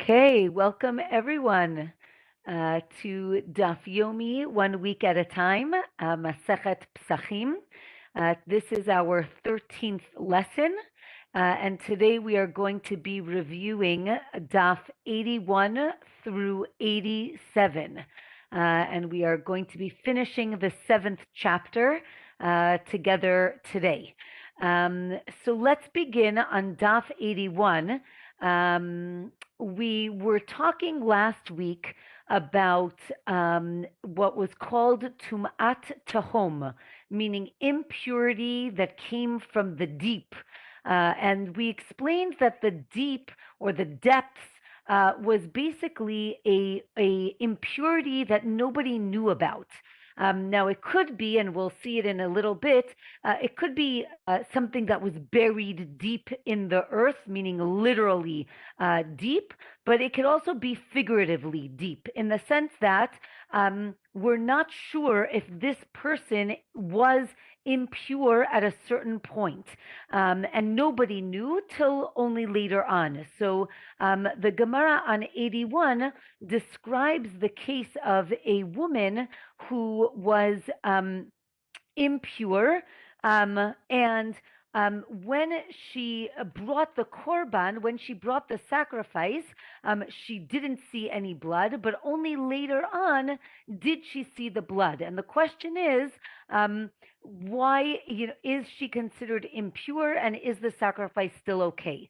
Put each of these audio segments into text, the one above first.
Okay, welcome everyone to Daf Yomi, 1 week at a time, Masechet Pesachim. This is our 13th lesson, and today we are going to be reviewing Daf 81 through 87. And we are going to be finishing the 7th chapter together today. So let's begin on Daf 81. We were talking last week about what was called Tum'at Tahom, meaning impurity that came from the deep. And we explained that the deep or the depths was basically a impurity that nobody knew about. Now, it could be, and we'll see it in a little bit, it could be something that was buried deep in the earth, meaning literally deep, but it could also be figuratively deep in the sense that we're not sure if this person was impure at a certain point, and nobody knew till only later on. So the Gemara on 81 describes the case of a woman who was impure, and when she brought the korban, when she brought the sacrifice, she didn't see any blood, but only later on did she see the blood. And the question is, why is she considered impure, and is the sacrifice still okay?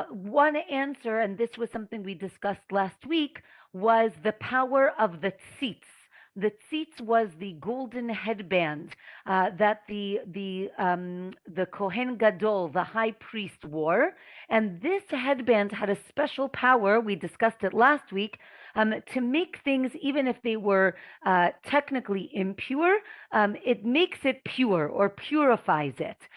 One answer, and this was something we discussed last week, was the power of the tzitz. The tzitz was the golden headband that the Kohen Gadol, the high priest, wore, and this headband had a special power. We discussed it last week. To make things, even if they were technically impure, it makes it pure or purifies it.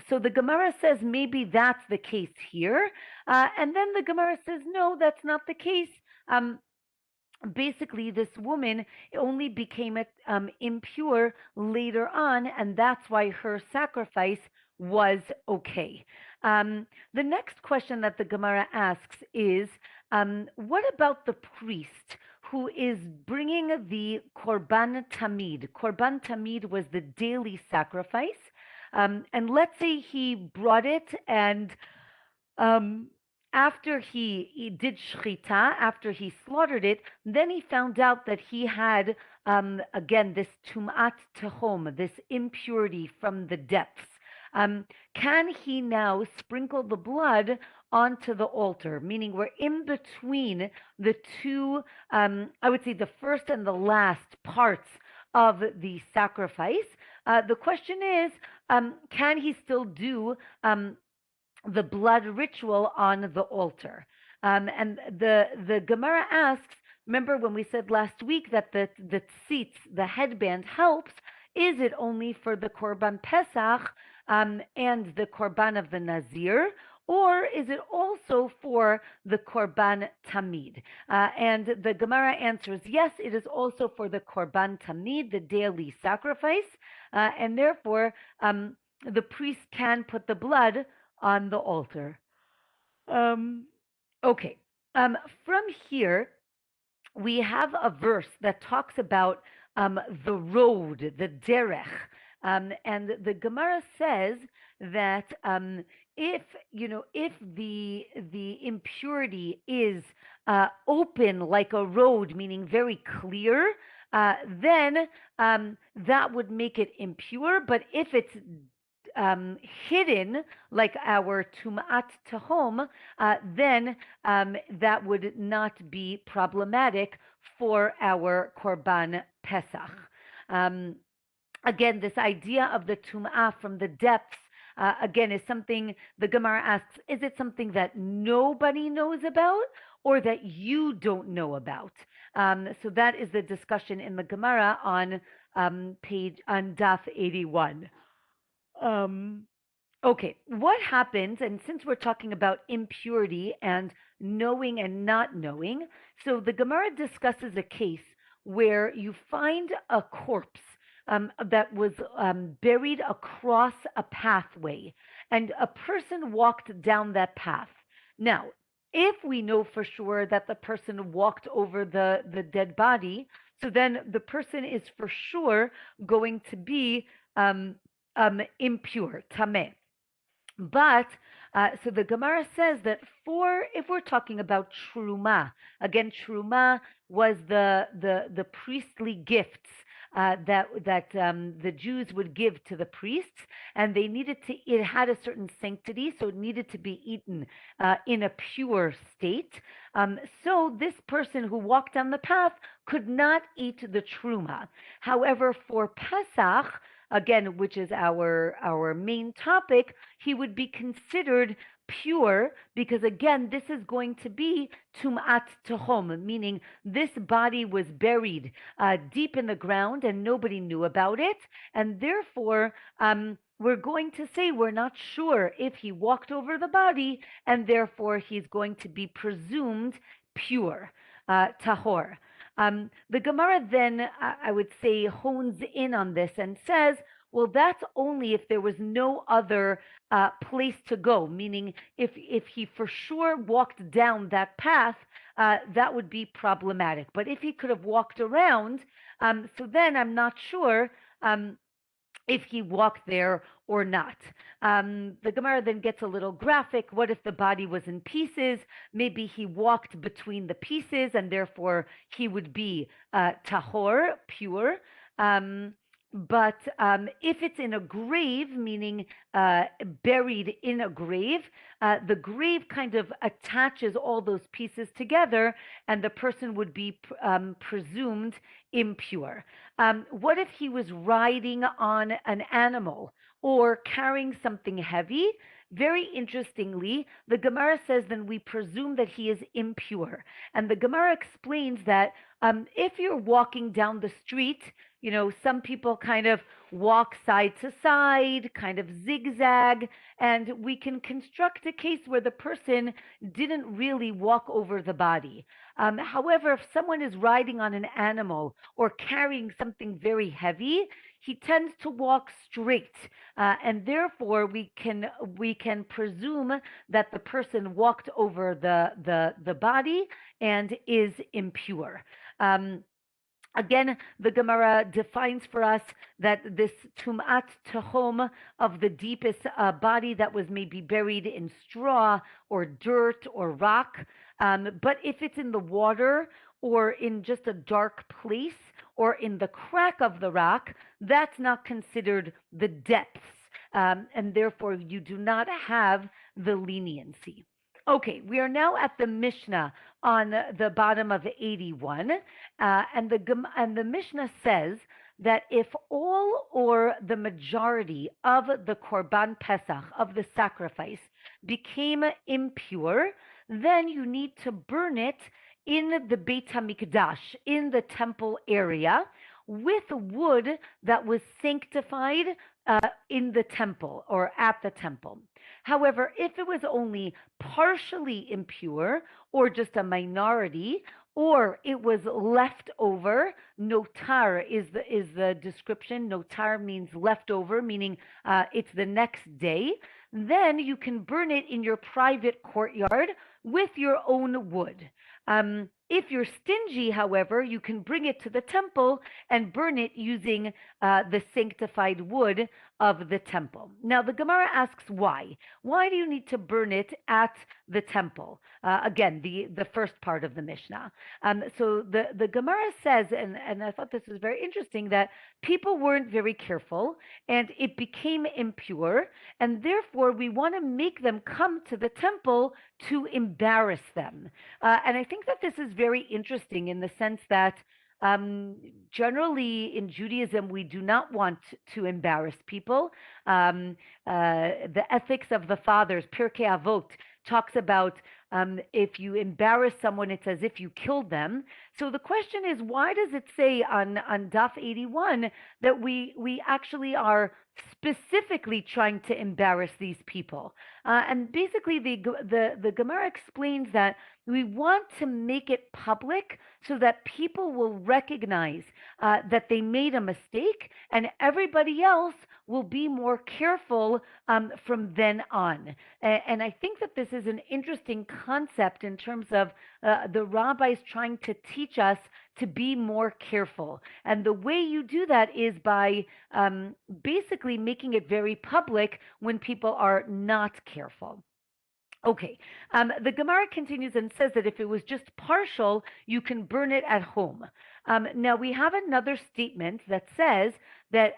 So the Gemara says maybe that's the case here, and then the Gemara says no, that's not the case. Basically, this woman only became impure later on, and that's why her sacrifice was okay. The next question that the Gemara asks is, what about the priest who is bringing the Korban Tamid? Korban Tamid was the daily sacrifice, and let's say he brought it and after he did shchita, after he slaughtered it, then he found out that he had, again, this tum'at tahom, this impurity from the depths. Can he now sprinkle the blood onto the altar? Meaning we're in between the two, I would say the first and the last parts of the sacrifice. The question is, can he still do the blood ritual on the altar? And the Gemara asks, remember when we said last week that the tzitz, the headband, helps, is it only for the Korban Pesach and the Korban of the Nazir, or is it also for the Korban Tamid? And the Gemara answers, yes, it is also for the Korban Tamid, the daily sacrifice, and therefore the priest can put the blood on the altar. Okay. From here, we have a verse that talks about the road, the derech, and the Gemara says that if the impurity is open like a road, meaning very clear, then that would make it impure. But if it's hidden like our Tum'at Tahom, then that would not be problematic for our Korban Pesach. Again, this idea of the Tum'ah from the depths, again, is something the Gemara asks, is it something that nobody knows about or that you don't know about? So that is the discussion in the Gemara on Daf 81. Okay, what happens, and since we're talking about impurity and knowing and not knowing, so the Gemara discusses a case where you find a corpse that was buried across a pathway, and a person walked down that path. Now, If we know for sure that the person walked over the dead body, so then the person is for sure going to be um, impure, tameh. But so the Gemara says that if we're talking about truma, again, truma was the priestly gifts that the Jews would give to the priests, and they needed to. It had a certain sanctity, so it needed to be eaten in a pure state. So this person who walked down the path could not eat the truma. However, for Pesach, again, which is our main topic, he would be considered pure because again, this is going to be tumat tohom, meaning this body was buried deep in the ground and nobody knew about it, and therefore we're going to say we're not sure if he walked over the body, and therefore he's going to be presumed pure, tahor. The Gemara then, I would say, hones in on this and says, well, that's only if there was no other place to go, meaning if he for sure walked down that path, that would be problematic. But if he could have walked around, so then I'm not sure if he walked there or not. The Gemara then gets a little graphic. What if the body was in pieces? Maybe he walked between the pieces and therefore he would be tahor, pure. But if it's in a grave, meaning buried in a grave, the grave kind of attaches all those pieces together and the person would be presumed impure. What if he was riding on an animal or carrying something heavy? Very interestingly, the Gemara says then we presume that he is impure. And the Gemara explains that if you're walking down the street, you know, some people kind of walk side to side, kind of zigzag, and we can construct a case where the person didn't really walk over the body. However, if someone is riding on an animal or carrying something very heavy, he tends to walk straight, and therefore we can presume that the person walked over the body and is impure. Again, the Gemara defines for us that this tumat tahom of the deepest body that was maybe buried in straw or dirt or rock, but if it's in the water or in just a dark place or in the crack of the rock, that's not considered the depths, and therefore you do not have the leniency. Okay, we are now at the Mishnah on the bottom of 81, and the Mishnah says that if all or the majority of the Korban Pesach, of the sacrifice, became impure, then you need to burn it in the Beit HaMikdash, in the temple area, with wood that was sanctified in the temple or at the temple. However, if it was only partially impure or just a minority, or it was left over, notar is the description. Notar means leftover, meaning it's the next day. Then you can burn it in your private courtyard with your own wood. If you're stingy, however, you can bring it to the temple and burn it using the sanctified wood of the temple. Now, the Gemara asks why. Why do you need to burn it at the temple? Again, the first part of the Mishnah. So the Gemara says, and I thought this was very interesting, that people weren't very careful and it became impure, and therefore we want to make them come to the temple to embarrass them. And I think that this is very interesting in the sense that generally in Judaism, we do not want to embarrass people. The ethics of the fathers, Pirkei Avot, talks about if you embarrass someone, it's as if you killed them. So the question is, why does it say on Daf 81 that we actually are specifically trying to embarrass these people? And basically, the Gemara explains that we want to make it public so that people will recognize that they made a mistake, and everybody else will be more careful from then on. And I think that this is an interesting concept in terms of the rabbis trying to teach us to be more careful. And the way you do that is by basically making it very public when people are not careful. Okay, the Gemara continues and says that if it was just partial, you can burn it at home. Now, we have another statement that says that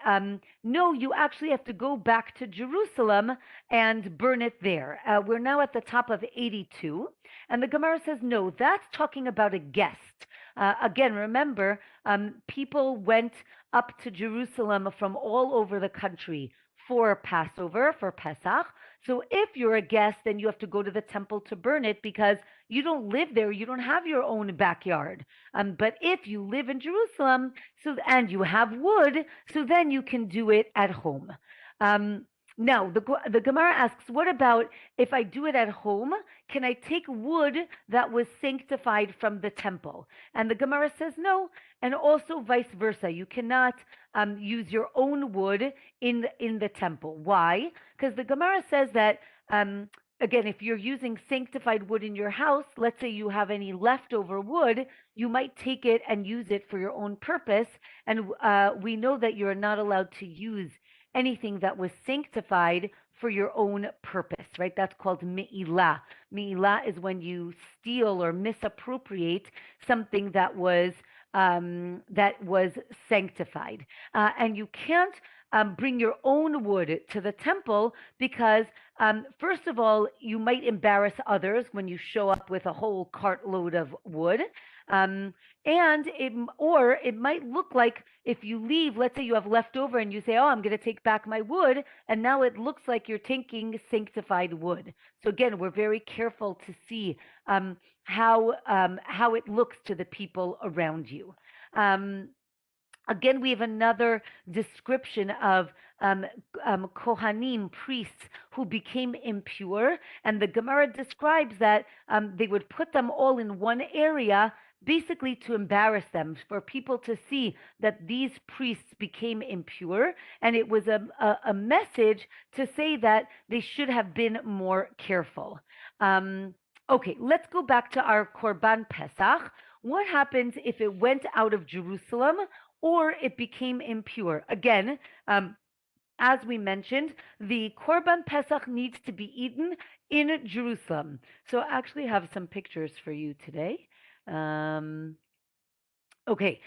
no, you actually have to go back to Jerusalem and burn it there. We're now at the top of 82, and the Gemara says no, that's talking about a guest. Again, remember, people went up to Jerusalem from all over the country for Passover, for Pesach. So if you're a guest, then you have to go to the temple to burn it because you don't live there. You don't have your own backyard. But if you live in Jerusalem, and you have wood, so then you can do it at home. Now, the Gemara asks, what about if I do it at home? Can I take wood that was sanctified from the temple? And the Gemara says no, and also vice versa. You cannot use your own wood in the temple. Why? Because the Gemara says that, again, if you're using sanctified wood in your house, let's say you have any leftover wood, you might take it and use it for your own purpose. And we know that you're not allowed to use anything that was sanctified for your own purpose, right? That's called me'ilah. Me'ilah is when you steal or misappropriate something that was sanctified. And you can't bring your own wood to the temple because, first of all, you might embarrass others when you show up with a whole cartload of wood. And it might look like if you leave, let's say you have leftover and you say, oh, I'm going to take back my wood, and now it looks like you're taking sanctified wood. So again, we're very careful to see how it looks to the people around you. Again, we have another description of Kohanim, priests, who became impure. And the Gemara describes that they would put them all in one area, basically to embarrass them, for people to see that these priests became impure. And it was a message to say that they should have been more careful. Okay, let's go back to our Korban Pesach. What happens if it went out of Jerusalem or it became impure? Again, as we mentioned, the Korban Pesach needs to be eaten in Jerusalem. So I actually have some pictures for you today. Okay,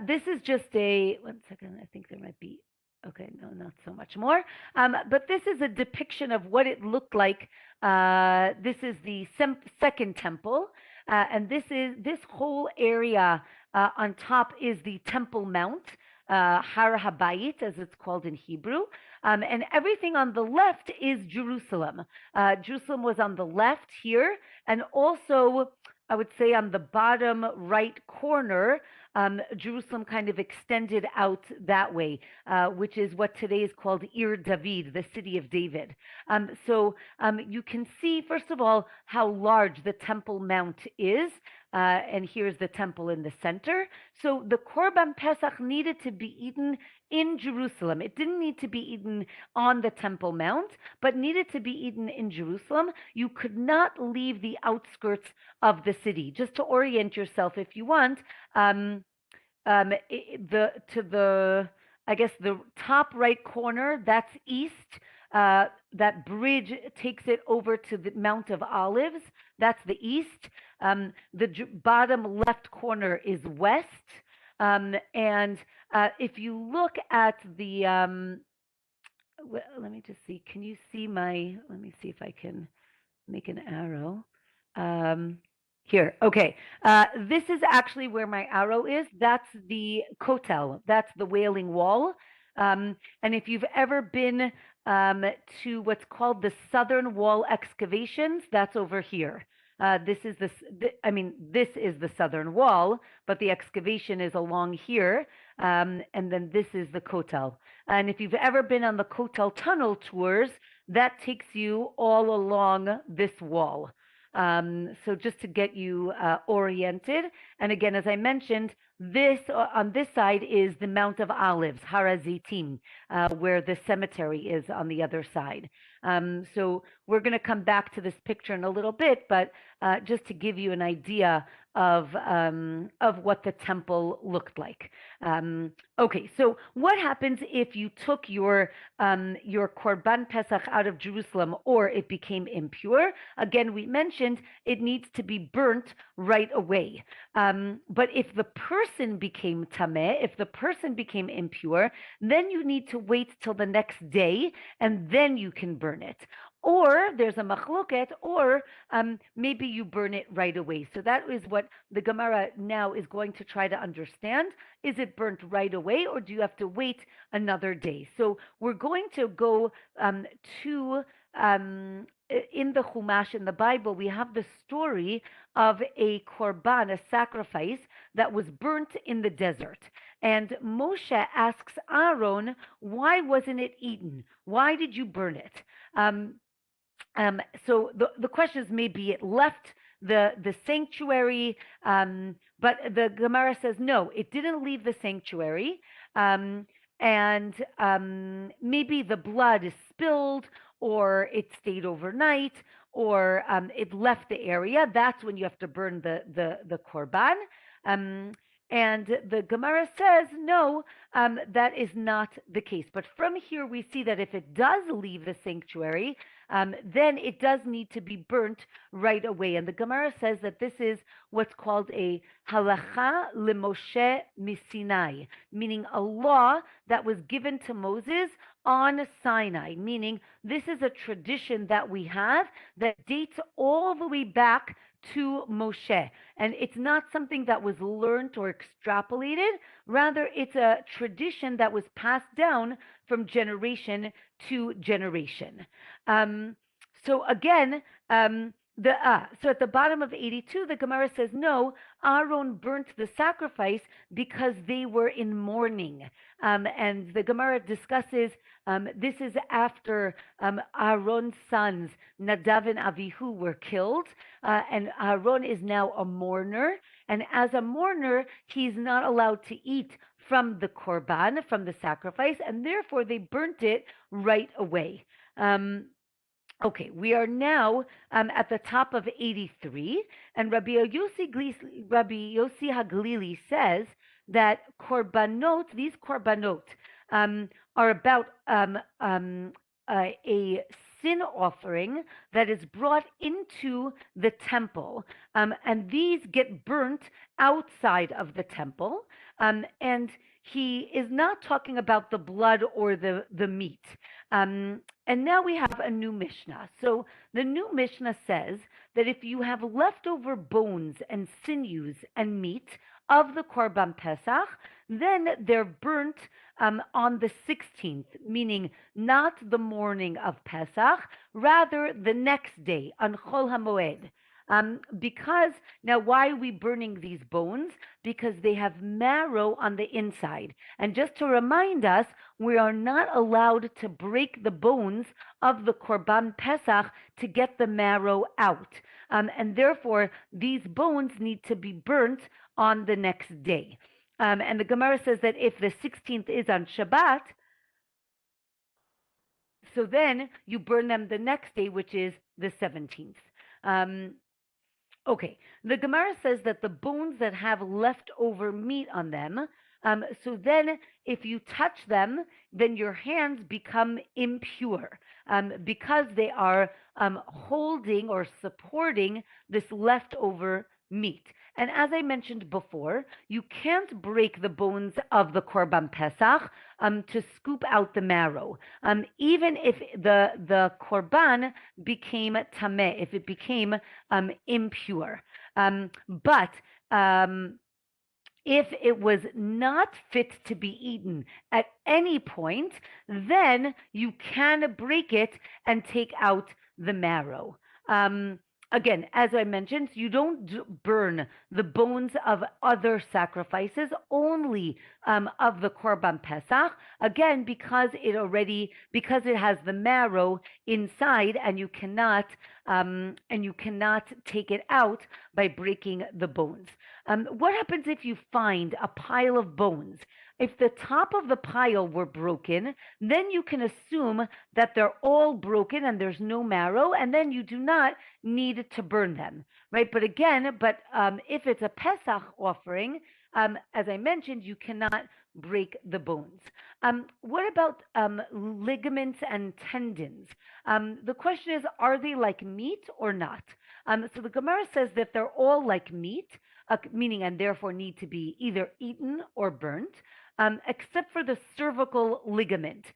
this is just one second, I think there might be, okay, no, not so much more. But this is a depiction of what it looked like. This is the second temple. And this whole area on top is the Temple Mount, Har Habayit, as it's called in Hebrew. And everything on the left is Jerusalem. Jerusalem was on the left here, and also, I would say on the bottom right corner, Jerusalem kind of extended out that way, which is what today is called Ir David, the city of David. So you can see, first of all, how large the Temple Mount is. And here's the temple in the center. So the Korban Pesach needed to be eaten in Jerusalem. It didn't need to be eaten on the Temple Mount, but needed to be eaten in Jerusalem. You could not leave the outskirts of the city. Just to orient yourself, if you want, I guess the top right corner, that's east. That bridge takes it over to the Mount of Olives. That's the east. The bottom left corner is west. And if you look at the, let me just see, can you see let me see if I can make an arrow. Here, okay. This is actually where my arrow is. That's the Kotel. That's the Wailing Wall. And if you've ever been to what's called the Southern Wall excavations, that's over here. This is this is the Southern Wall, but the excavation is along here. And then this is the Kotel. And if you've ever been on the Kotel tunnel tours, that takes you all along this wall. So just to get you oriented, and again, as I mentioned, this on this side is the Mount of Olives, Har HaZeitim, where the cemetery is on the other side. So we're going to come back to this picture in a little bit, but just to give you an idea of what the temple looked like. Okay, so what happens if you took your Korban Pesach out of Jerusalem, or it became impure? Again, we mentioned it needs to be burnt right away. But if the person became tameh, if the person became impure, then you need to wait till the next day, and then you can burn it. Or there's a machloket, or maybe you burn it right away. So that is what the Gemara now is going to try to understand. Is it burnt right away, or do you have to wait another day? So we're going to go to in the Chumash, in the Bible, we have the story of a korban, a sacrifice that was burnt in the desert. And Moshe asks Aaron, why wasn't it eaten? Why did you burn it? So the question is, maybe it left the sanctuary, but the Gemara says no, it didn't leave the sanctuary, and maybe the blood is spilled, or it stayed overnight, or it left the area. That's when you have to burn the korban. And the Gemara says, no, that is not the case. But from here, we see that if it does leave the sanctuary, then it does need to be burnt right away. And the Gemara says that this is what's called a halacha lemoshe misinai, meaning a law that was given to Moses on Sinai, meaning this is a tradition that we have that dates all the way back to Moshe. And it's not something that was learned or extrapolated. Rather, it's a tradition that was passed down from generation to generation. So again, so at the bottom of 82, the Gemara says, no, Aaron burnt the sacrifice because they were in mourning. And the Gemara discusses, this is after Aaron's sons, Nadav and Avihu, were killed. And Aaron is now a mourner. And as a mourner, he's not allowed to eat from the korban, from the sacrifice, and therefore they burnt it right away. Okay, we are now at the top of 83, and Rabbi Yossi Haglili says that korbanot, these korbanot, are about a sin offering that is brought into the temple, and these get burnt outside of the temple, and he is not talking about the blood or the meat. And now we have a new Mishnah. So the new Mishnah says that if you have leftover bones and sinews and meat of the Korban Pesach, then they're burnt on the 16th, meaning not the morning of Pesach, rather the next day, on Chol HaMoed. Because now, why are we burning these bones? Because they have marrow on the inside. And just to remind us, we are not allowed to break the bones of the Korban Pesach to get the marrow out. And therefore, these bones need to be burnt on the next day. And the Gemara says that if the 16th is on Shabbat, so then you burn them the next day, which is the 17th. Okay, the Gemara says that the bones that have leftover meat on them, so then if you touch them, then your hands become impure because they are holding or supporting this leftover meat. And as I mentioned before, you can't break the bones of the Korban Pesach to scoop out the marrow, even if the Korban became tameh, if it became impure. But if it was not fit to be eaten at any point, then you can break it and take out the marrow. again, as I mentioned, you don't burn the bones of other sacrifices, only of the Korban Pesach. Again, because it has the marrow inside, and you cannot take it out by breaking the bones. What happens if you find a pile of bones? If the top of the pile were broken, then you can assume that they're all broken and there's no marrow, and then you do not need to burn them, right? But again, if it's a Pesach offering, as I mentioned, you cannot break the bones. What about ligaments and tendons? The question is, are they like meat or not? So the Gemara says that they're all like meat, meaning and therefore need to be either eaten or burnt. Except for the cervical ligament,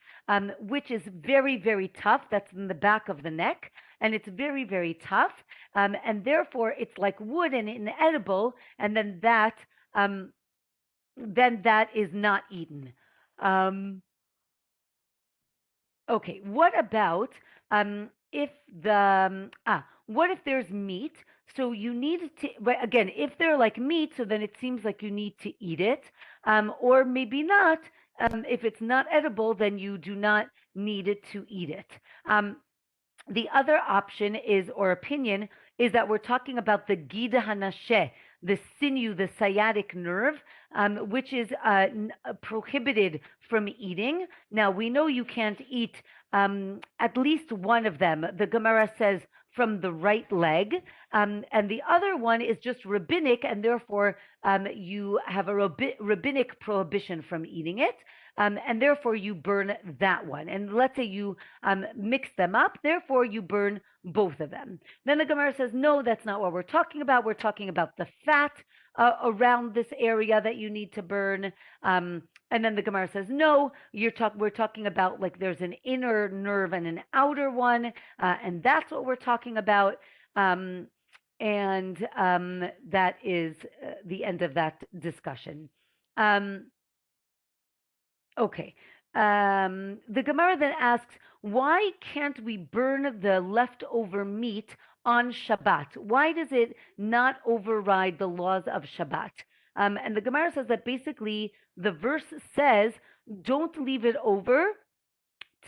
which is very, very tough. That's in the back of the neck, and it's very, very tough, and therefore it's like wood and inedible, and then that is not eaten. Okay, what about what if there's meat? So you need to, but again, if they're like meat, so then it seems like you need to eat it, or maybe not. If it's not edible, then you do not need it to eat it. The other option or opinion is that we're talking about the gida hanasheh, the sinew, the sciatic nerve, which is prohibited from eating. Now, we know you can't eat at least one of them. The Gemara says from the right leg, and the other one is just rabbinic, and therefore you have a rabbinic prohibition from eating it. And therefore you burn that one. And let's say you mix them up, therefore you burn both of them. Then the Gemara says, no, that's not what we're talking about. We're talking about the fat around this area that you need to burn. And then the Gemara says, no, we're talking about like there's an inner nerve and an outer one, and that's what we're talking about. And that is the end of that discussion. Okay. The Gemara then asks, why can't we burn the leftover meat on Shabbat? Why does it not override the laws of Shabbat? And the Gemara says that basically the verse says, don't leave it over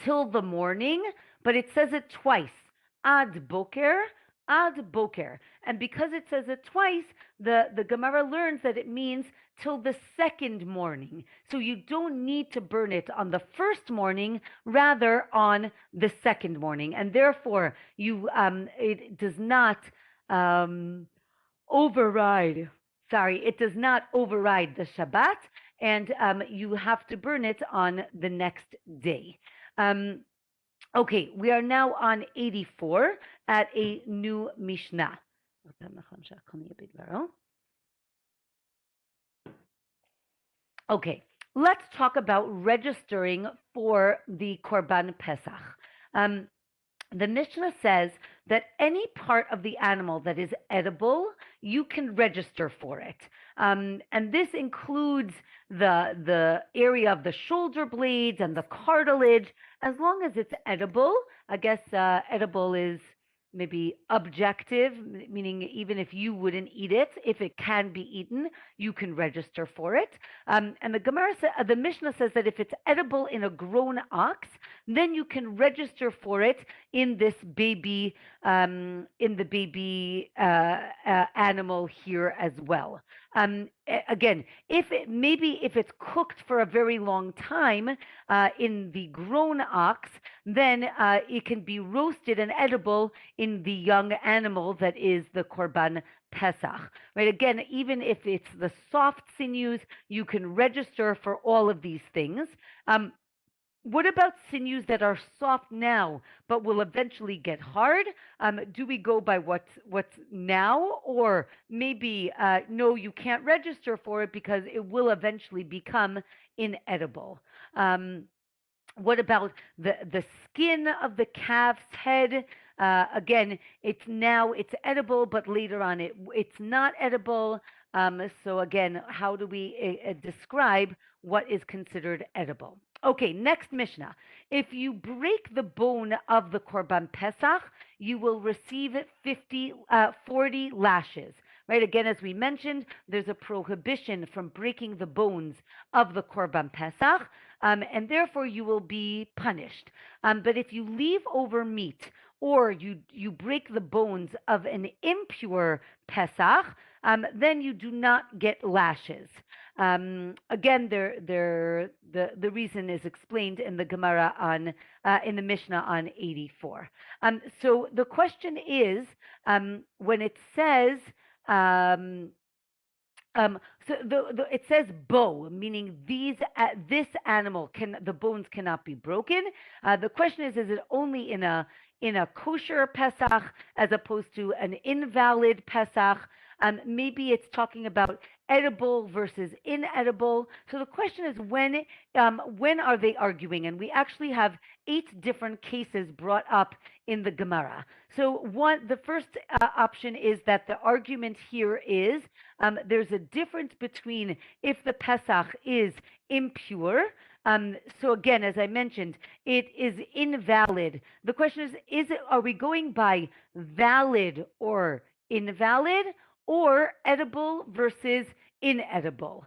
till the morning, but it says it twice. Ad boker, ad boker. And because it says it twice, the Gemara learns that it means till the second morning. So you don't need to burn it on the first morning, rather on the second morning. And therefore, it does not override the Shabbat, and you have to burn it on the next day. Okay, we are now on 84 at a new Mishnah. Okay, let's talk about registering for the Korban Pesach. The Mishnah says that any part of the animal that is edible, you can register for it. And this includes the area of the shoulder blades and the cartilage, as long as it's edible. I guess edible is maybe objective, meaning even if you wouldn't eat it, if it can be eaten, you can register for it. And the Mishnah says that if it's edible in a grown ox, then you can register for it in this baby, animal here as well. Again, if it's cooked for a very long time in the grown ox, then it can be roasted and edible in the young animal that is the Korban Pesach. Right? Again, even if it's the soft sinews, you can register for all of these things. What about sinews that are soft now but will eventually get hard? Do we go by what's now, or maybe no, you can't register for it because it will eventually become inedible? What about the skin of the calf's head? Again, it's edible, but later on it's not edible. So again, how do we describe what is considered edible? Okay, next Mishnah. If you break the bone of the Korban Pesach, you will receive 40 lashes. Right? Again, as we mentioned, there's a prohibition from breaking the bones of the Korban Pesach, and therefore you will be punished. But if you leave over meat or you break the bones of an impure Pesach, then you do not get lashes. Again, the reason is explained in the Gemara in the Mishnah on 84. So the question is, when it says um, so it says bow, meaning this animal the bones cannot be broken. The question is it only in a kosher Pesach as opposed to an invalid Pesach? Maybe it's talking about edible versus inedible. So the question is when are they arguing? And we actually have 8 different cases brought up in the Gemara. So the first option is that the argument here is there's a difference between if the Pesach is impure. So again, as I mentioned, it is invalid. The question is are we going by valid or invalid, or edible versus inedible?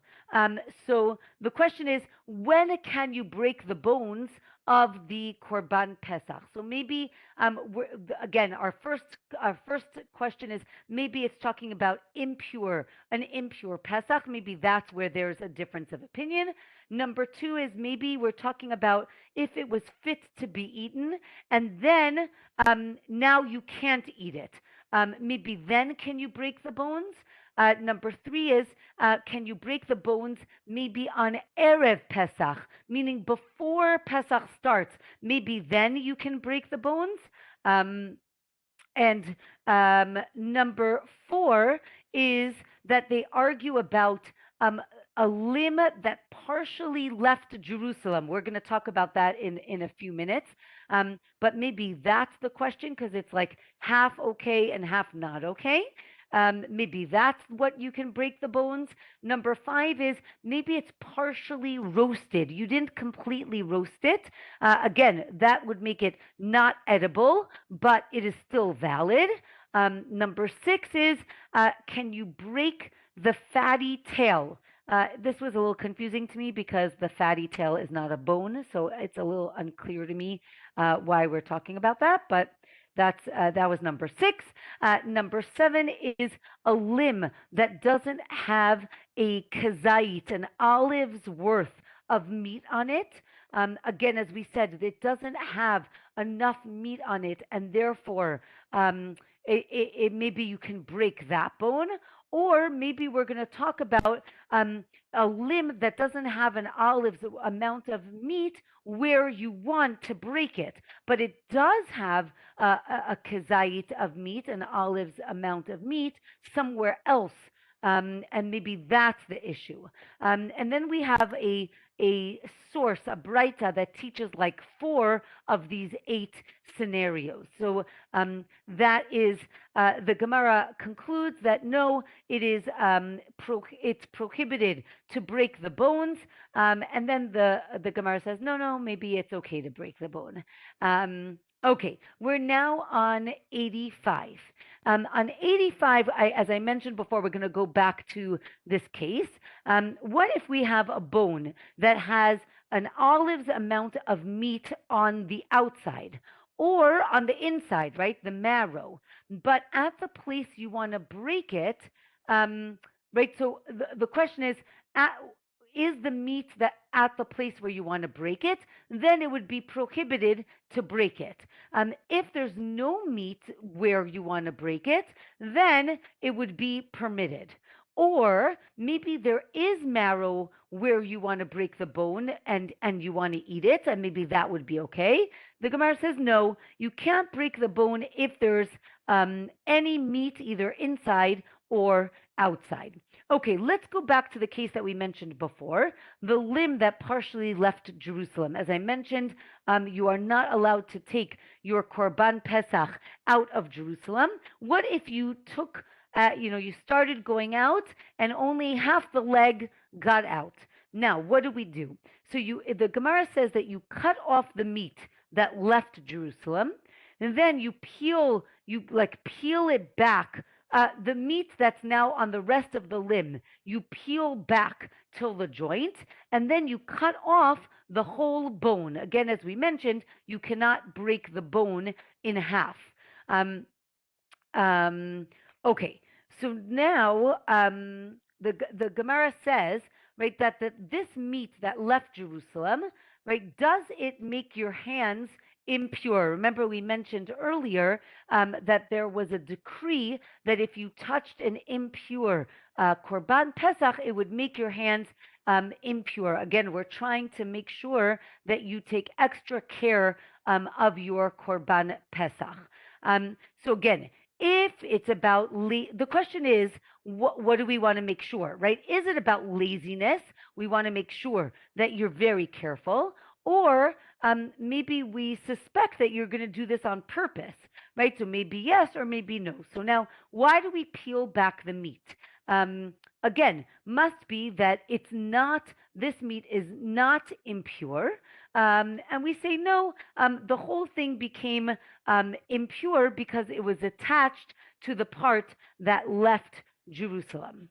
So the question is, when can you break the bones of the Korban Pesach? So maybe, again, our first question is maybe it's talking about an impure Pesach. Maybe that's where there's a difference of opinion. Number 2 is maybe we're talking about if it was fit to be eaten, and then now you can't eat it. Maybe then can you break the bones? Number 3 is, can you break the bones maybe on Erev Pesach, meaning before Pesach starts? Maybe then you can break the bones. And number 4 is that they argue about a limb that partially left Jerusalem. We're going to talk about that in a few minutes. But maybe that's the question, because it's like half okay and half not okay. Maybe that's what you can break the bones. Number 5 is maybe it's partially roasted. You didn't completely roast it. Again, that would make it not edible, but it is still valid. Number 6 is, can you break the fatty tail? This was a little confusing to me because the fatty tail is not a bone, so it's a little unclear to me why we're talking about that, but that was number 6. Number 7 is a limb that doesn't have a kazait, an olive's worth of meat on it. Again, as we said, it doesn't have enough meat on it, and therefore maybe you can break that bone. Or maybe we're going to talk about a limb that doesn't have an olive's amount of meat where you want to break it, but it does have a kazait of meat, an olive's amount of meat somewhere else. And maybe that's the issue. And then we have a source, a braita, that teaches like 4 of these 8 scenarios. So that is, the Gemara concludes that no, it is it's prohibited to break the bones. And then the Gemara says, no, maybe it's okay to break the bone. Okay, we're now on 85. On 85, as I mentioned before, we're going to go back to this case. What if we have a bone that has an olive's amount of meat on the outside or on the inside, right, the marrow, but at the place you want to break it, right, so the question is the meat that at the place where you want to break it, then it would be prohibited to break it. If there's no meat where you want to break it, then it would be permitted. Or maybe there is marrow where you want to break the bone and you want to eat it, and maybe that would be okay. The Gemara says, no, you can't break the bone if there's any meat either inside or outside. Okay, let's go back to the case that we mentioned before, the limb that partially left Jerusalem. As I mentioned, you are not allowed to take your Korban Pesach out of Jerusalem. What if you took, you started going out and only half the leg got out? Now, what do we do? So the Gemara says that you cut off the meat that left Jerusalem. and then you peel it back. The meat that's now on the rest of the limb, you peel back till the joint, and then you cut off the whole bone. Again, as we mentioned, you cannot break the bone in half. Um, um, okay, so now the Gemara says, right, that this meat that left Jerusalem, right, does it make your hands impure? Remember, we mentioned earlier that there was a decree that if you touched an impure Korban Pesach, it would make your hands impure. Again, we're trying to make sure that you take extra care of your Korban Pesach. So again, if it's about the question is, what do we want to make sure, right? Is it about laziness? We want to make sure that you're very careful, or maybe we suspect that you're going to do this on purpose, right? So maybe yes or maybe no. So now, why do we peel back the meat? Again, must be that this meat is not impure. And we say no, the whole thing became impure because it was attached to the part that left Jerusalem.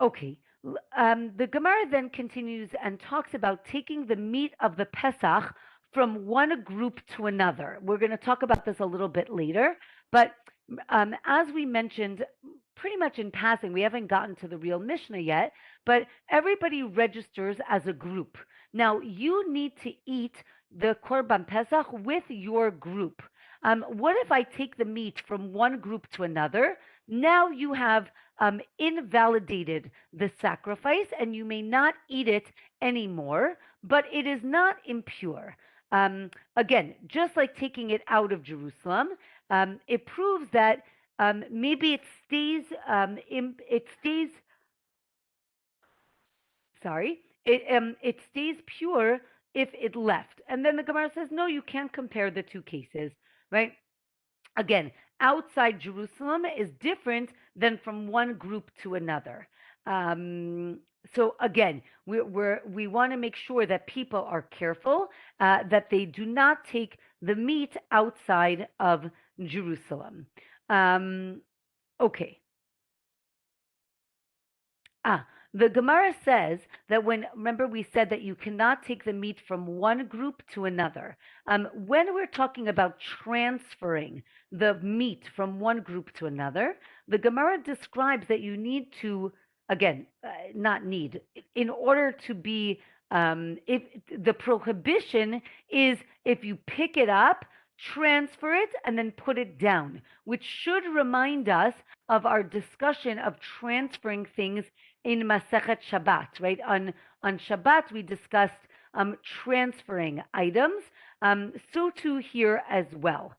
Okay. The Gemara then continues and talks about taking the meat of the Pesach from one group to another. We're going to talk about this a little bit later, but as we mentioned pretty much in passing, we haven't gotten to the real Mishnah yet, but everybody registers as a group. Now, you need to eat the Korban Pesach with your group. What if I take the meat from one group to another? Now you have invalidated the sacrifice and you may not eat it anymore, but it is not impure. Again, just like taking it out of Jerusalem, it proves that maybe it stays it stays pure if it left. And then the Gemara says, no, you can't compare the two cases, right? Again, outside Jerusalem is different than from one group to another. So again, we want to make sure that people are careful, that they do not take the meat outside of Jerusalem. Okay. The Gemara says that remember we said that you cannot take the meat from one group to another. When we're talking about transferring the meat from one group to another, the Gemara describes that you need to, again, not need, in order to be, if the prohibition is if you pick it up, transfer it, and then put it down, which should remind us of our discussion of transferring things in Masechet Shabbat, right? On Shabbat, we discussed transferring items. So too here as well.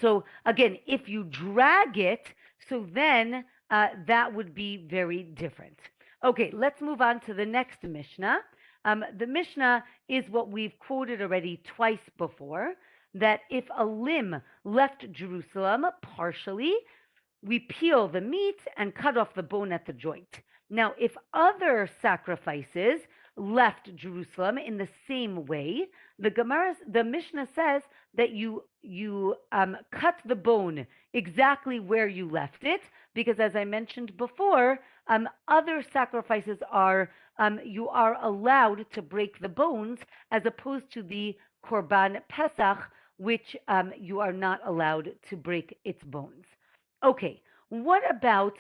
So again, if you drag it, so then that would be very different. Okay, let's move on to the next Mishnah. The Mishnah is what we've quoted already twice before, that if a limb left Jerusalem partially, we peel the meat and cut off the bone at the joint. Now, if other sacrifices left Jerusalem in the same way, the Mishnah says that you cut the bone exactly where you left it, because as I mentioned before, other sacrifices are you are allowed to break the bones, as opposed to the Korban Pesach, which you are not allowed to break its bones. Okay, what about,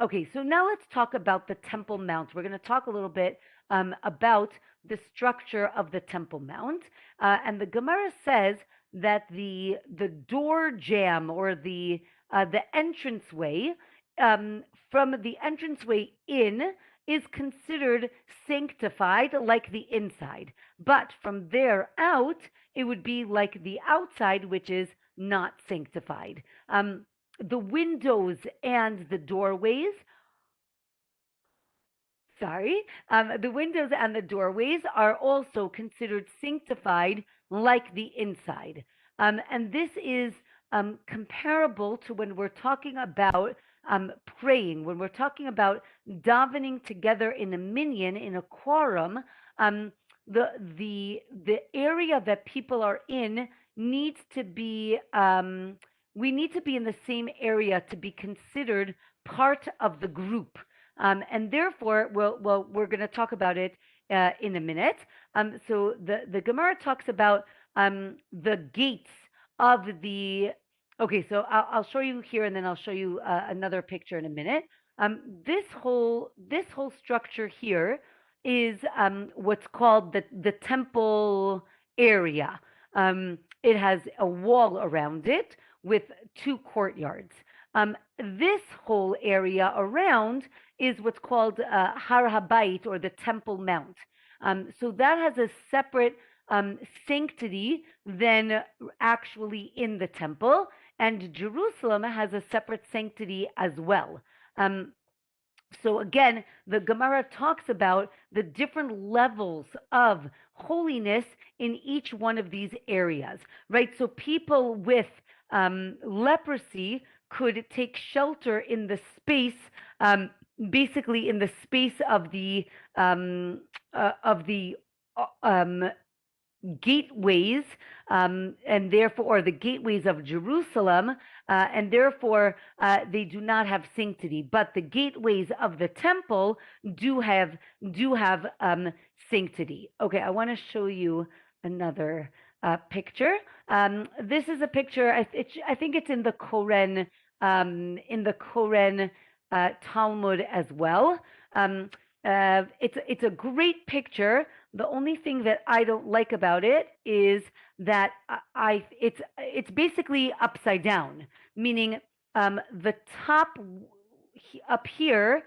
okay, so now let's talk about the Temple Mount. We're going to talk a little bit about the structure of the Temple Mount. And the Gemara says that the door jamb, or the entranceway, from the entranceway in is considered sanctified like the inside. But from there out, it would be like the outside, which is not sanctified. The windows and the doorways, the windows and the doorways are also considered sanctified like the inside. And this is comparable to when we're talking about praying, when we're talking about davening together in a minyan, in a quorum. the area that people are in needs to be we need to be in the same area to be considered part of the group. And therefore, we're going to talk about it in a minute. So the Gemara talks about the gates of the. Okay, so I'll show you here, and then I'll show you another picture in a minute. This whole structure here is what's called the temple area. It has a wall around it with two courtyards. This whole area around is what's called Har Habayit, or the Temple Mount. So that has a separate sanctity than actually in the temple, and Jerusalem has a separate sanctity as well. So again, the Gemara talks about the different levels of holiness in each one of these areas, right? So people with leprosy could take shelter in the space, basically in the space of the gateways, and therefore, or the gateways of Jerusalem, and therefore they do not have sanctity. But the gateways of the temple do have sanctity. Okay, I want to show you another picture. This is a picture. I think it's in the Koren Talmud as well. It's a great picture. The only thing that I don't like about it is that it's basically upside down, meaning the top up here,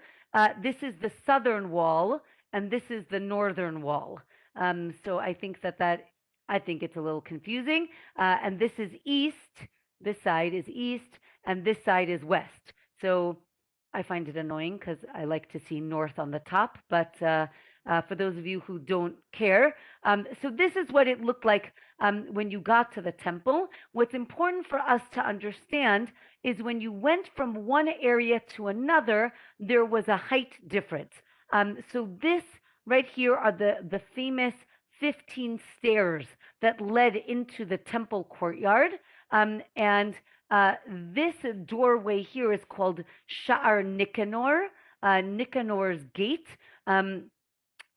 this is the southern wall, and this is the northern wall. So I think I think it's a little confusing. And this is east. This side is east, and this side is west. So I find it annoying because I like to see north on the top, but for those of you who don't care, so this is what it looked like when you got to the temple. What's important for us to understand is when you went from one area to another, there was a height difference. So this right here are the famous 15 stairs that led into the temple courtyard, and this doorway here is called Sha'ar Nicanor, Nicanor's gate.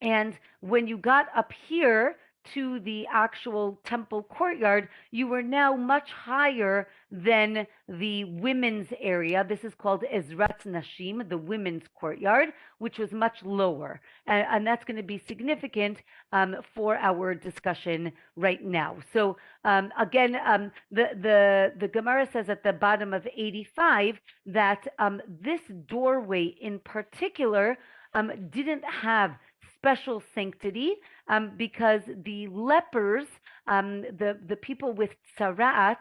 And when you got up here to the actual temple courtyard, you were now much higher than the women's area. This is called Ezrat Nashim, the women's courtyard, which was much lower. And that's going to be significant for our discussion right now. So again, the Gemara says at the bottom of 85 that this doorway in particular didn't have special sanctity because the lepers, the people with tzaraat,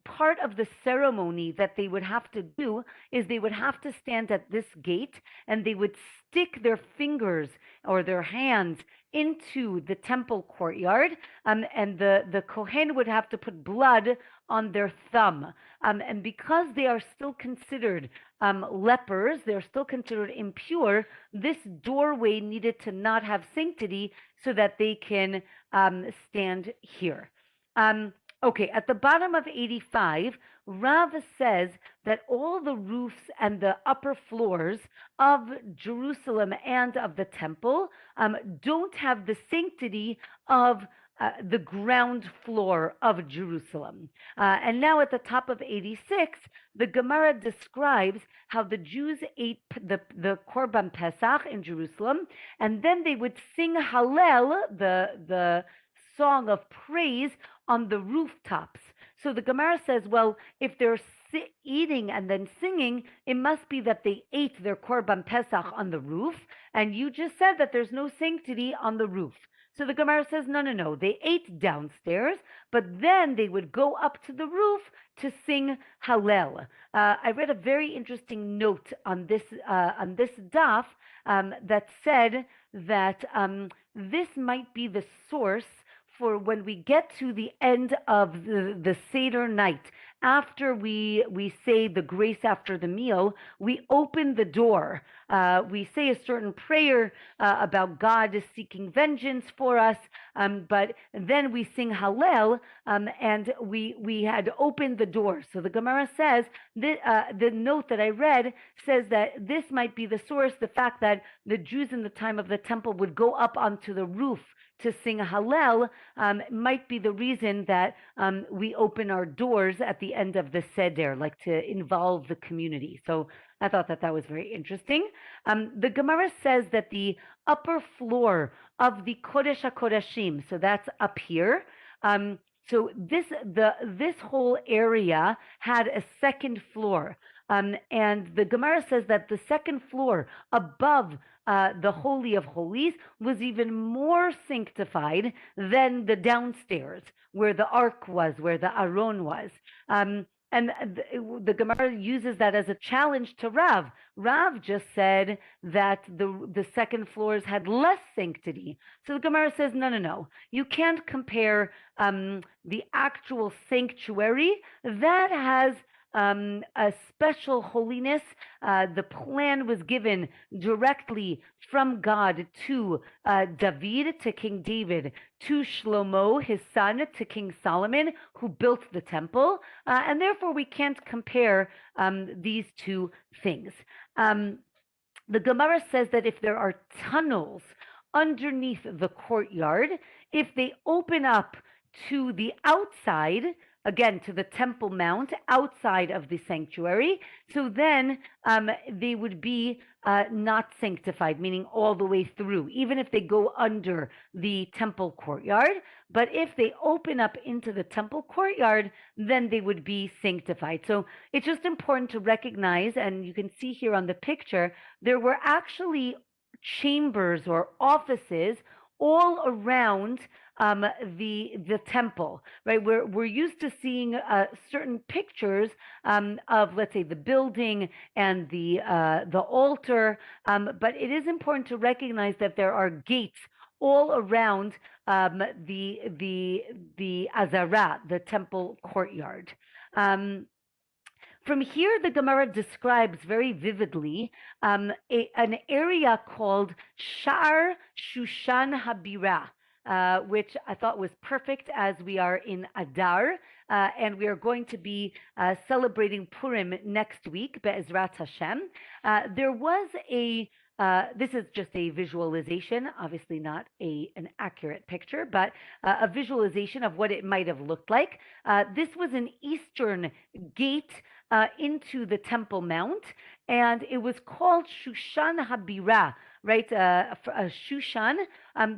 part of the ceremony that they would have to do is they would have to stand at this gate and they would stick their fingers or their hands into the temple courtyard, and the Kohen would have to put blood on their thumb. And because they are still considered lepers, they're still considered impure, this doorway needed to not have sanctity so that they can stand here. Okay, at the bottom of 85, Rav says that all the roofs and the upper floors of Jerusalem and of the temple don't have the sanctity of the ground floor of Jerusalem. And now at the top of 86, the Gemara describes how the Jews ate the Korban Pesach in Jerusalem, and then they would sing Hallel, the song of praise, on the rooftops. So the Gemara says, well, if they're eating and then singing, it must be that they ate their Korban Pesach on the roof, and you just said that there's no sanctity on the roof. So the Gemara says, no, they ate downstairs, but then they would go up to the roof to sing Hallel. I read a very interesting note on this daf that said that this might be the source for when we get to the end of the Seder night, after we say the grace after the meal, we open the door we say a certain prayer about God is seeking vengeance for us, but then we sing Hallel, and we had opened the door. So the Gemara says, the note that I read says that this might be the source, the fact that the Jews in the time of the temple would go up onto the roof to sing Hallel, might be the reason that we open our doors at the end of the Seder, like to involve the community. So I thought that that was very interesting. The Gemara says that the upper floor of the Kodesh HaKodashim, so that's up here, so this whole area had a second floor. And the Gemara says that the second floor above the Holy of Holies was even more sanctified than the downstairs, where the ark was, where the Aron was. And the Gemara uses that as a challenge to Rav. Rav just said that the second floors had less sanctity. So the Gemara says, no. You can't compare the actual sanctuary that has a special holiness. The plan was given directly from God to David, to King David, to Shlomo, his son, to King Solomon, who built the temple. And therefore, we can't compare these two things. The Gemara says that if there are tunnels underneath the courtyard, if they open up to the outside, again, to the Temple Mount outside of the sanctuary, so then they would be not sanctified, meaning all the way through, even if they go under the temple courtyard. But if they open up into the temple courtyard, then they would be sanctified. So it's just important to recognize, and you can see here on the picture, there were actually chambers or offices all around the temple, right? We're used to seeing certain pictures of, let's say, the building and the altar, but it is important to recognize that there are gates all around the Azara, the temple courtyard. From here, the Gemara describes very vividly an area called Sha'ar Shushan Habira, which I thought was perfect as we are in Adar, and we are going to be celebrating Purim next week, Be'ezrat Hashem. There was this is just a visualization, obviously not an accurate picture, but a visualization of what it might have looked like. This was an eastern gate into the Temple Mount, and it was called Shushan Habira, right? Shushan,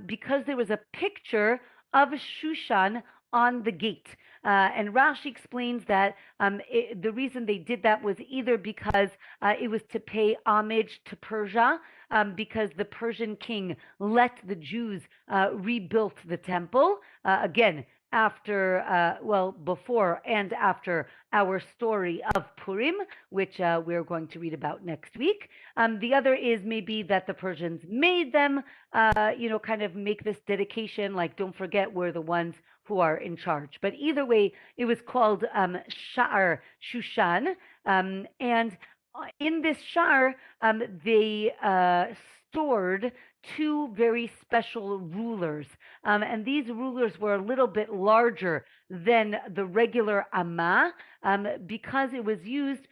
because there was a picture of Shushan on the gate. And Rashi explains that the reason they did that was either because it was to pay homage to Persia, because the Persian king let the Jews rebuild the temple. Again, after, before and after our story of Purim, which we're going to read about next week. The other is maybe that the Persians made them, kind of make this dedication, like, don't forget we're the ones who are in charge. But either way, it was called Sha'ar Shushan. And in this Sha'ar, they stored two very special rulers. And these rulers were a little bit larger than the regular Amma, because it was used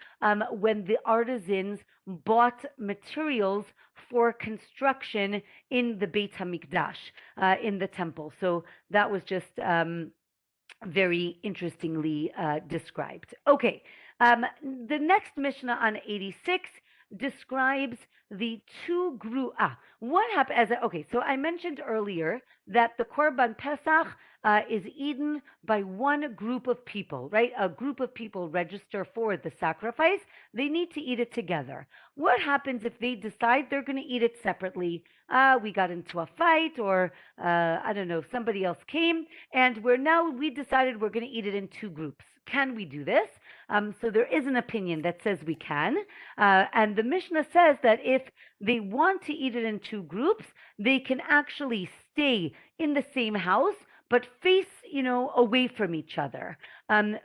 when the artisans bought materials for construction in the Beit HaMikdash, in the temple. So that was just very interestingly described. Okay, the next Mishnah on 86 describes the two groups. What happened? Okay, so I mentioned earlier that the Korban Pesach is eaten by one group of people, right? A group of people register for the sacrifice. They need to eat it together. What happens if they decide they're going to eat it separately? We got into a fight, or I don't know, somebody else came, and we decided we're going to eat it in two groups. Can we do this? So there is an opinion that says we can. And the Mishnah says that if they want to eat it in two groups, they can actually stay in the same house, but face, away from each other. And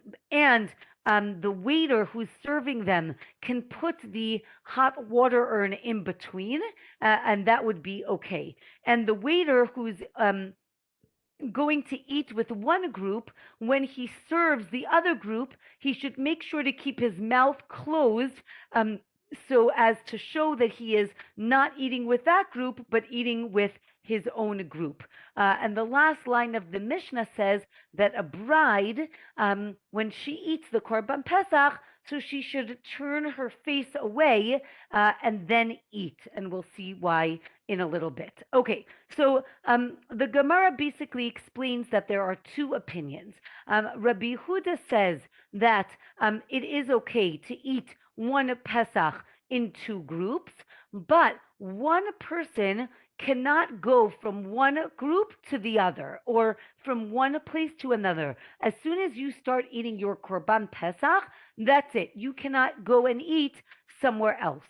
the waiter who's serving them can put the hot water urn in between, and that would be okay. And the waiter who's going to eat with one group, when he serves the other group, he should make sure to keep his mouth closed, so as to show that he is not eating with that group, but eating with his own group. And the last line of the Mishnah says that a bride, when she eats the Korban Pesach, so she should turn her face away and then eat. And we'll see why in a little bit. Okay, so the Gemara basically explains that there are two opinions. Rabbi Huda says that it is okay to eat one Pesach in two groups, but one person cannot go from one group to the other or from one place to another. As soon as you start eating your Korban Pesach, that's it. You cannot go and eat somewhere else.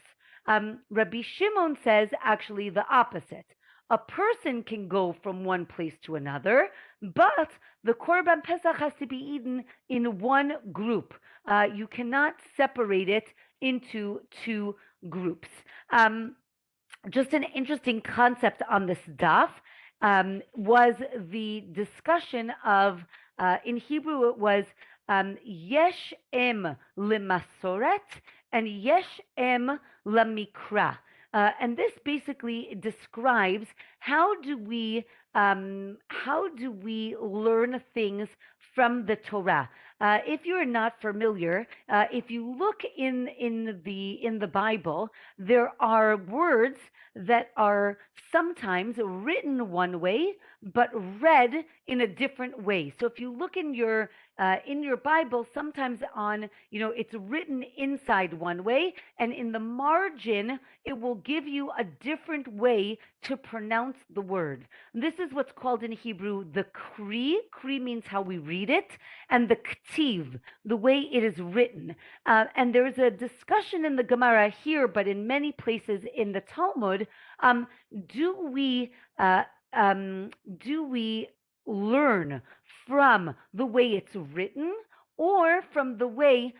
Rabbi Shimon says actually the opposite. A person can go from one place to another, but the Korban Pesach has to be eaten in one group. You cannot separate it into two groups. Just an interesting concept on this daf was the discussion of, in Hebrew it was yesh em lemasoret and yesh em lamikra. And this basically describes how do we learn things from the Torah. If you're not familiar, if you look in the Bible, there are words that are sometimes written one way but read in a different way. So if you look in your Bible, sometimes it's written inside one way, and in the margin it will give you a different way to pronounce the word. This is what's called in Hebrew the kri. Kri means how we read it, and the ktiv, the way it is written. And there's a discussion in the Gemara here, but in many places in the Talmud. Do we learn from the way it's written or from the way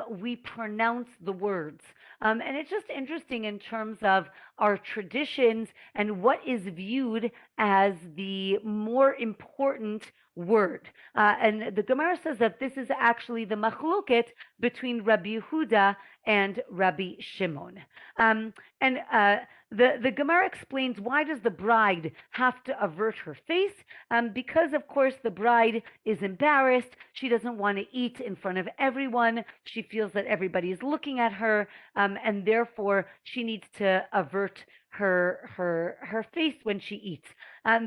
we pronounce the words? And it's just interesting in terms of our traditions and what is viewed as the more important word. And the Gemara says that this is actually the machloket between Rabbi Yehuda and Rabbi Shimon. The Gemara explains, why does the bride have to avert her face? Because, of course, the bride is embarrassed. She doesn't want to eat in front of everyone. She feels that everybody is looking at her, and therefore she needs to avert her face when she eats.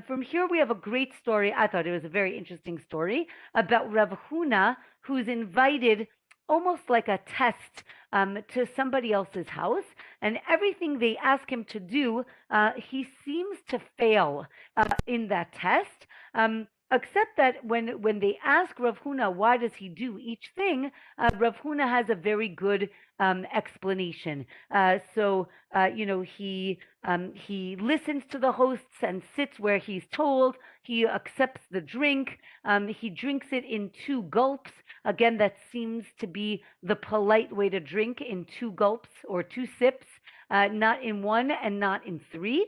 From here we have a great story. I thought it was a very interesting story about Rav Huna, who's invited almost like a test to somebody else's house, and everything they ask him to do, he seems to fail in that test. Except that when they ask Rav Huna why does he do each thing, Rav Huna has a very good explanation. He listens to the hosts and sits where he's told. He accepts the drink. He drinks it in 2 gulps. Again, that seems to be the polite way to drink, in 2 gulps or 2 sips, not in 1 and not in 3.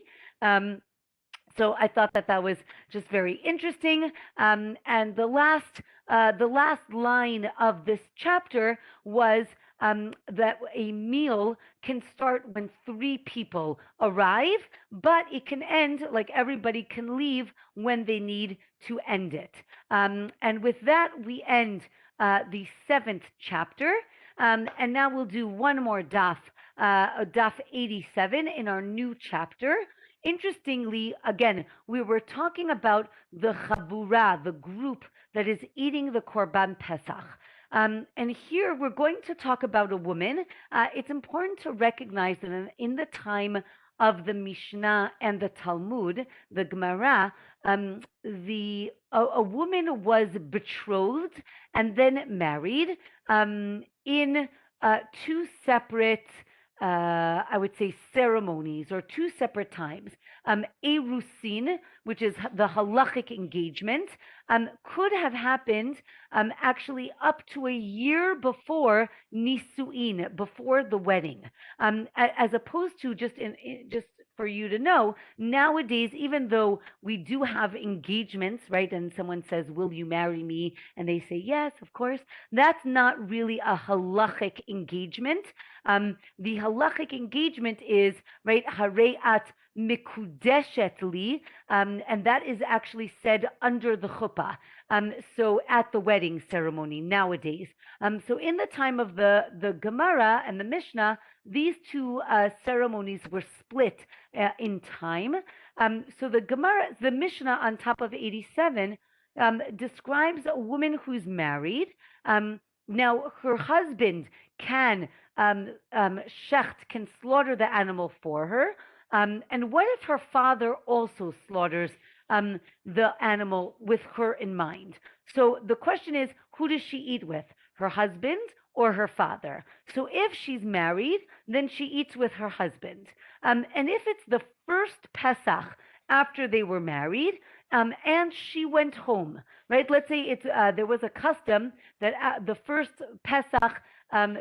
So I thought that was just very interesting. And the last line of this chapter was that a meal can start when 3 people arrive, but it can end, like everybody can leave when they need to end it. And with that, we end the 7th chapter. And now we'll do one more daf, daf 87 in our new chapter. Interestingly, again, we were talking about the chabura, the group that is eating the Korban Pesach. And here we're going to talk about a woman. It's important to recognize that in the time of the Mishnah and the Talmud, the Gemara, a woman was betrothed and then married in 2 separate I would say ceremonies, or two separate times. Erusin, which is the halachic engagement, could have happened actually up to a year before nisuin, before the wedding, as opposed to just for you to know, nowadays, even though we do have engagements, right, and someone says, "Will you marry me?" and they say, "Yes, of course," that's not really a halachic engagement. The halachic engagement is, right, hareat mikudeshet li, and that is actually said under the chuppah. So at the wedding ceremony nowadays. So in the time of the Gemara and the Mishnah, these two ceremonies were split in time. So the Mishnah on top of 87 describes a woman who's married. Now her husband can shecht, can slaughter the animal for her. And what if her father also slaughters the animal with her in mind? So the question is, who does she eat with? Her husband or her father? So if she's married, then she eats with her husband. And if it's the first Pesach after they were married, and she went home, right? Let's say there was a custom that the first Pesach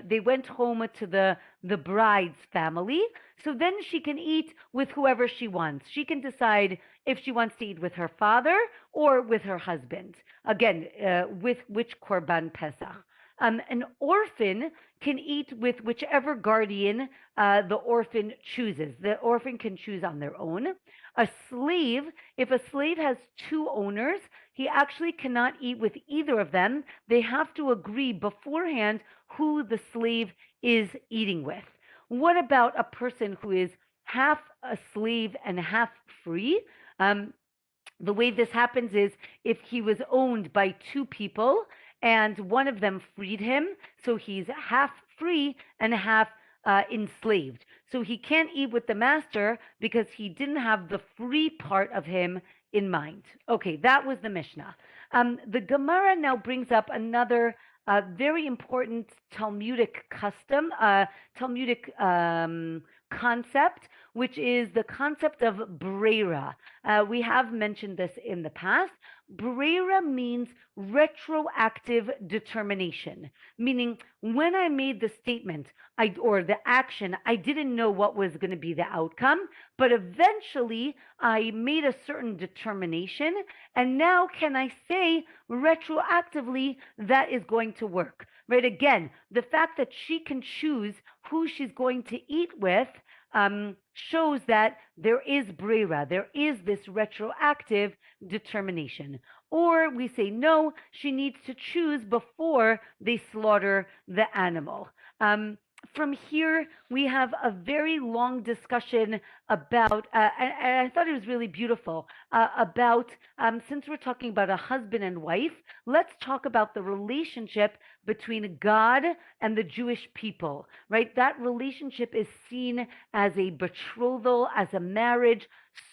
they went home to the bride's family. So then she can eat with whoever she wants. She can decide if she wants to eat with her father or with her husband. Again, with which Korban Pesach. An orphan can eat with whichever guardian the orphan chooses. The orphan can choose on their own. A slave, if a slave has two owners, he actually cannot eat with either of them. They have to agree beforehand who the slave is eating with. What about a person who is half a slave and half free? The way this happens is if he was owned by two people and one of them freed him, so he's half free and half enslaved. So he can't eat with the master because he didn't have the free part of him in mind. Okay, that was the Mishnah. The Gemara now brings up another very important Talmudic custom, Talmudic concept, which is the concept of breira. We have mentioned this in the past. Breira means retroactive determination, meaning when I made the statement or the action, I didn't know what was going to be the outcome, but eventually I made a certain determination, and now can I say retroactively that is going to work, right? Again, the fact that she can choose who she's going to eat with shows that there is breira, there is this retroactive determination. Or we say, no, she needs to choose before they slaughter the animal. From here, we have a very long discussion about, and I thought it was really beautiful, about, since we're talking about a husband and wife, let's talk about the relationship between God and the Jewish people, right? That relationship is seen as a betrothal, as a marriage,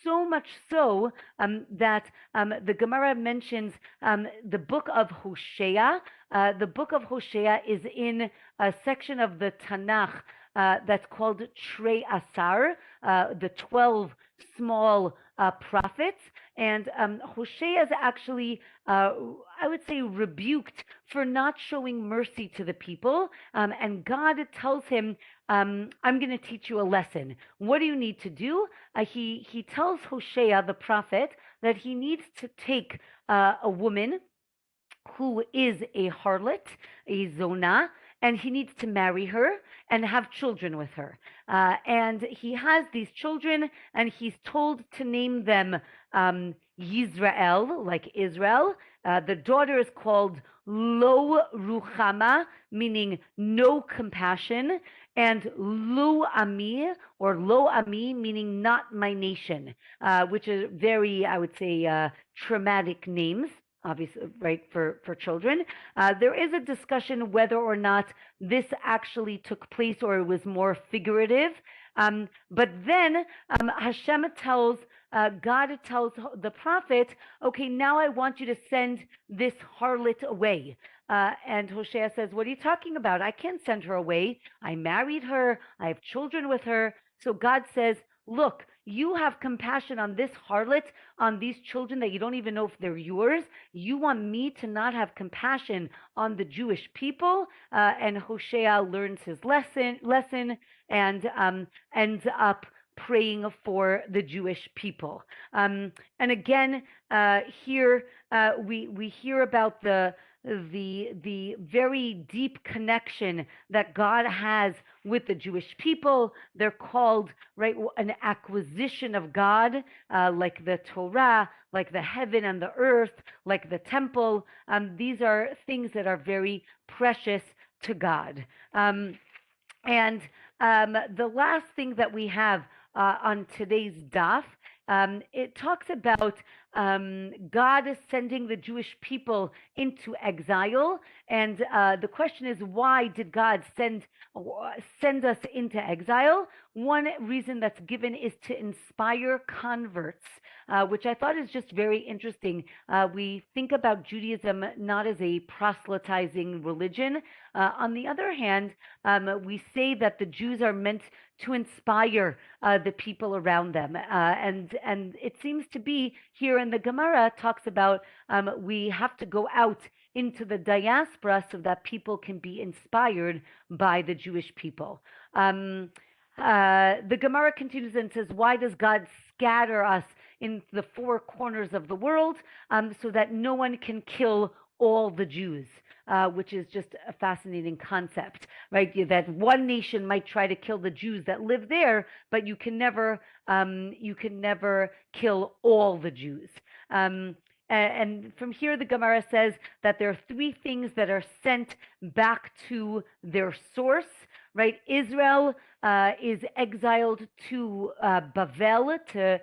so much so that the Gemara mentions the book of Hosea. The book of Hosea is in a section of the Tanakh that's called Trei Asar, the 12 small prophets. And Hosea is actually, I would say, rebuked for not showing mercy to the people. And God tells him, I'm going to teach you a lesson. What do you need to do? He tells Hosea, the prophet, that he needs to take a woman who is a harlot, a zonah, and he needs to marry her and have children with her. And he has these children, and he's told to name them Yisrael, like Israel. The daughter is called Lo Ruchama, meaning no compassion, and Lo Ami, or Lo Ami, meaning not my nation, which is very, I would say, traumatic names, obviously, right, for children. There is a discussion whether or not this actually took place or it was more figurative. But then Hashem tells, God tells the prophet, okay, now I want you to send this harlot away. And Hosea says, what are you talking about? I can't send her away. I married her. I have children with her. So God says, look, you have compassion on this harlot, on these children that you don't even know if they're yours. You want me to not have compassion on the Jewish people? And Hosea learns his lesson and ends up praying for the Jewish people. And again, here we hear about the very deep connection that God has with the Jewish people. They're called, right, an acquisition of God, like the Torah, like the heaven and the earth, like the temple. These are things that are very precious to God. And the last thing that we have on today's daf, it talks about God is sending the Jewish people into exile. And the question is, why did God send us into exile? One reason that's given is to inspire converts, which I thought is just very interesting. We think about Judaism not as a proselytizing religion. On the other hand, we say that the Jews are meant to inspire the people around them. And it seems to be here in the Gemara talks about we have to go out into the diaspora so that people can be inspired by the Jewish people. The Gemara continues and says, why does God scatter us in the four corners of the world so that no one can kill all the Jews? Which is just a fascinating concept, right? That one nation might try to kill the Jews that live there, but you can never kill all the Jews. And from here, the Gemara says that there are three things that are sent back to their source, right? Israel is exiled to Bavel, to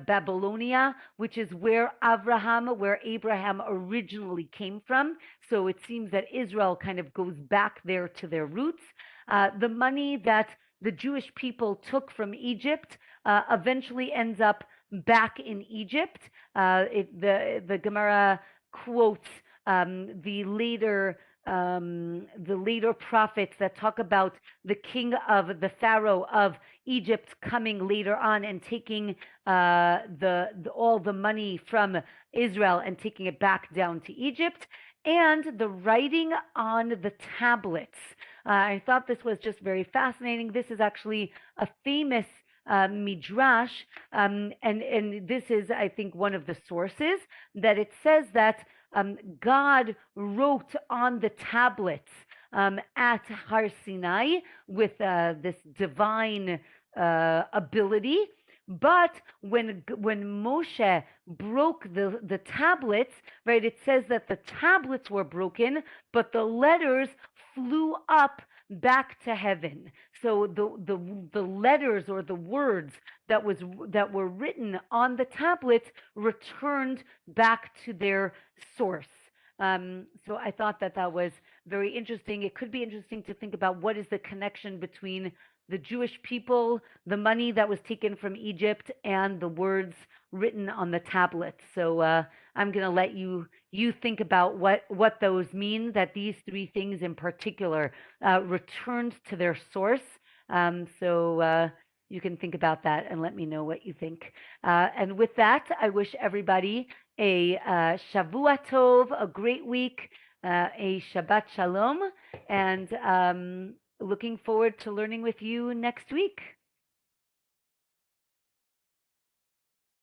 Babylonia, which is where Abraham originally came from. So it seems that Israel kind of goes back there to their roots. The money that the Jewish people took from Egypt eventually ends up back in Egypt. The Gemara quotes the later prophets that talk about the king of the Pharaoh of Egypt coming later on and taking all the money from Israel and taking it back down to Egypt, and the writing on the tablets. I thought this was just very fascinating. This is actually a famous midrash, and this is, I think, one of the sources that it says that God wrote on the tablets at Har Sinai with this divine ability. But when Moshe broke the tablets, right, it says that the tablets were broken, but the letters flew up back to heaven. So the letters or the words that were written on the tablets returned back to their source. So I thought that was very interesting. It could be interesting to think about what is the connection between the Jewish people, the money that was taken from Egypt, and the words written on the tablets. So I'm going to let you think about what those mean, that these three things in particular returned to their source. So you can think about that and let me know what you think. And with that, I wish everybody a Shavua Tov, a great week, a Shabbat Shalom, and looking forward to learning with you next week.